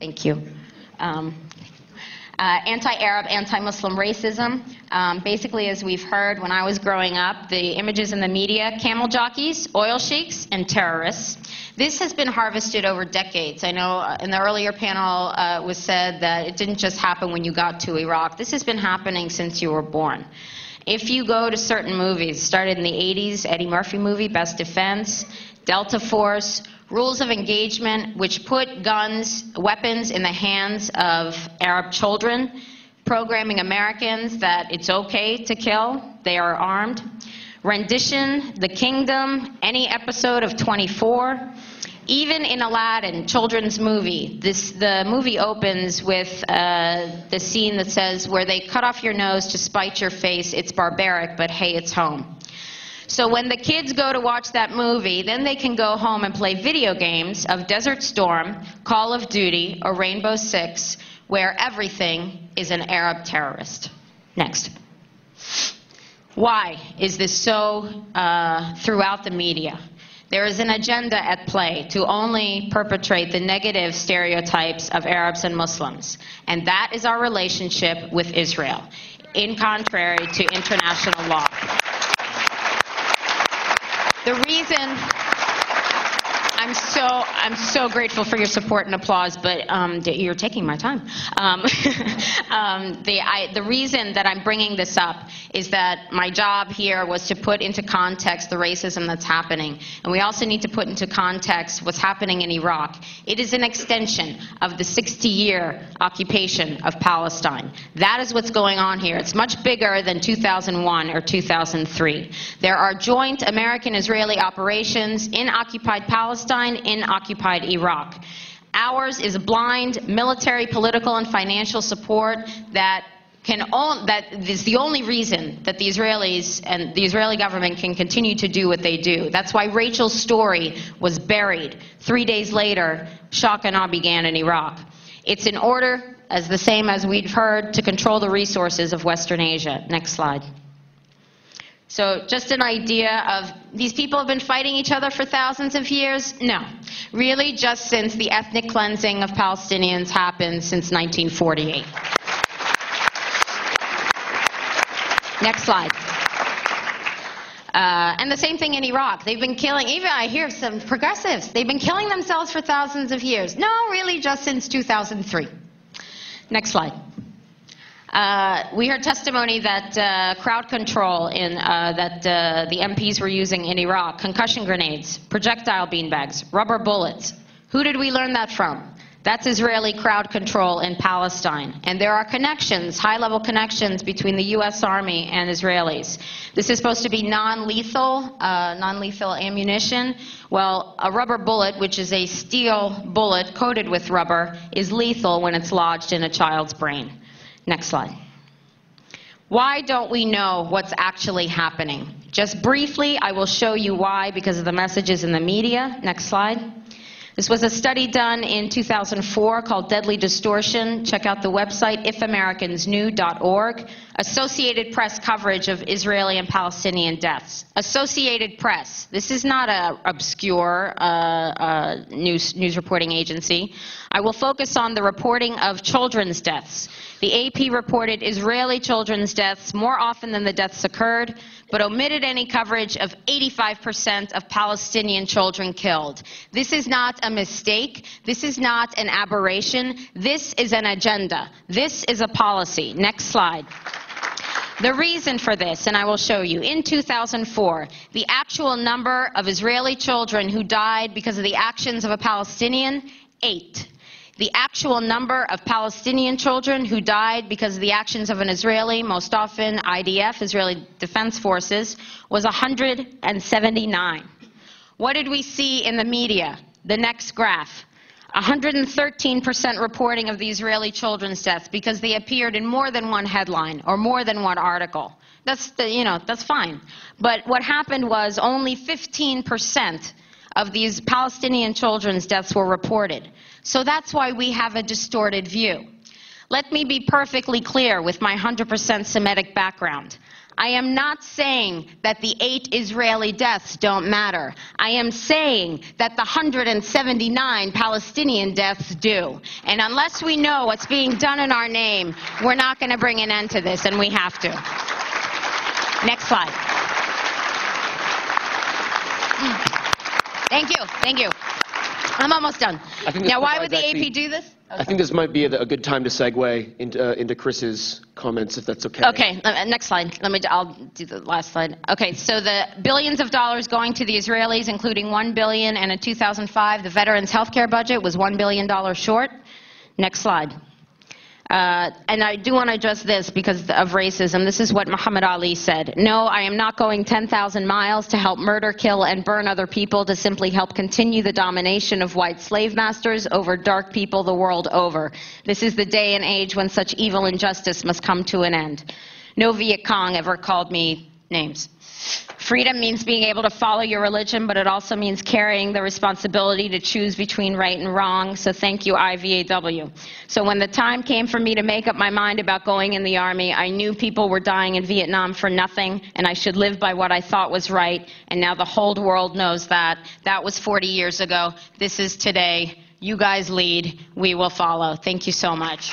Thank you. Anti-Arab, anti-Muslim racism. Basically, as we've heard, when I was growing up, the images in the media, camel jockeys, oil sheiks, and terrorists. This has been harvested over decades. I know in the earlier panel it was said that it didn't just happen when you got to Iraq. This has been happening since you were born. If you go to certain movies, started in the 80s, Eddie Murphy movie, Best Defense, Delta Force, Rules of Engagement, which put guns, weapons in the hands of Arab children, programming Americans that it's okay to kill, they are armed. Rendition, The Kingdom, any episode of 24. Even in Aladdin, children's movie, the movie opens with the scene that says, where they cut off your nose to spite your face, it's barbaric, but hey, it's home. So when the kids go to watch that movie, then they can go home and play video games of Desert Storm, Call of Duty, or Rainbow Six, where everything is an Arab terrorist. Next. Why is this so throughout the media? There is an agenda at play to only perpetrate the negative stereotypes of Arabs and Muslims, and that is our relationship with Israel, in contrary to international law. The reason I'm so grateful for your support and applause, but you're taking my time. The reason that I'm bringing this up is that my job here was to put into context the racism that's happening. And we also need to put into context what's happening in Iraq. It is an extension of the 60-year occupation of Palestine. That is what's going on here. It's much bigger than 2001 or 2003. There are joint American-Israeli operations in occupied Palestine, in occupied Iraq. Ours is blind military, political, and financial support that is the only reason that the Israelis and the Israeli government can continue to do what they do. That's why Rachel's story was buried. 3 days later, shock and awe began in Iraq. It's in order, as the same as we've heard, to control the resources of Western Asia. Next slide. So just an idea of, these people have been fighting each other for thousands of years? No. Really, just since the ethnic cleansing of Palestinians happened since 1948. Next slide. And the same thing in Iraq. They've been killing, even I hear some progressives, they've been killing themselves for thousands of years. No, really, just since 2003. Next slide. We heard testimony that crowd control that the MPs were using in Iraq, concussion grenades, projectile beanbags, rubber bullets. Who did we learn that from? That's Israeli crowd control in Palestine. And there are connections, high-level connections between the U.S. Army and Israelis. This is supposed to be non-lethal ammunition. Well, a rubber bullet, which is a steel bullet coated with rubber, is lethal when it's lodged in a child's brain. Next slide. Why don't we know what's actually happening? Just briefly, I will show you why because of the messages in the media. Next slide. This was a study done in 2004 called Deadly Distortion. Check out the website, ifamericansknew.org. Associated Press coverage of Israeli and Palestinian deaths. Associated Press. This is not an obscure news reporting agency. I will focus on the reporting of children's deaths. The AP reported Israeli children's deaths more often than the deaths occurred, but omitted any coverage of 85% of Palestinian children killed. This is not a mistake. This is not an aberration. This is an agenda. This is a policy. Next slide. The reason for this, and I will show you, in 2004, the actual number of Israeli children who died because of the actions of a Palestinian, 8. The actual number of Palestinian children who died because of the actions of an Israeli, most often IDF, Israeli Defense Forces, was 179. What did we see in the media? The next graph. 113% reporting of the Israeli children's deaths because they appeared in more than one headline or more than one article. That's fine. But what happened was only 15% of these Palestinian children's deaths were reported. So that's why we have a distorted view. Let me be perfectly clear with my 100% Semitic background. I am not saying that the 8 Israeli deaths don't matter. I am saying that the 179 Palestinian deaths do. And unless we know what's being done in our name, we're not going to bring an end to this, and we have to. Next slide. Thank you. Thank you. I'm almost done. Now, why would the AP do this? I think this might be a good time to segue into Chris's comments, if that's okay. Okay, next slide. I'll do the last slide. Okay, so the billions of dollars going to the Israelis, including $1 billion, and in 2005, the veterans' health care budget was $1 billion short. Next slide. And I do want to address this because of racism. This is what Muhammad Ali said. No, I am not going 10,000 miles to help murder, kill, and burn other people to simply help continue the domination of white slave masters over dark people the world over. This is the day and age when such evil injustice must come to an end. No Viet Cong ever called me names. Freedom means being able to follow your religion, but it also means carrying the responsibility to choose between right and wrong. So thank you, IVAW. So when the time came for me to make up my mind about going in the Army, I knew people were dying in Vietnam for nothing, and I should live by what I thought was right. And now the whole world knows that. That was 40 years ago. This is today. You guys lead. We will follow. Thank you so much.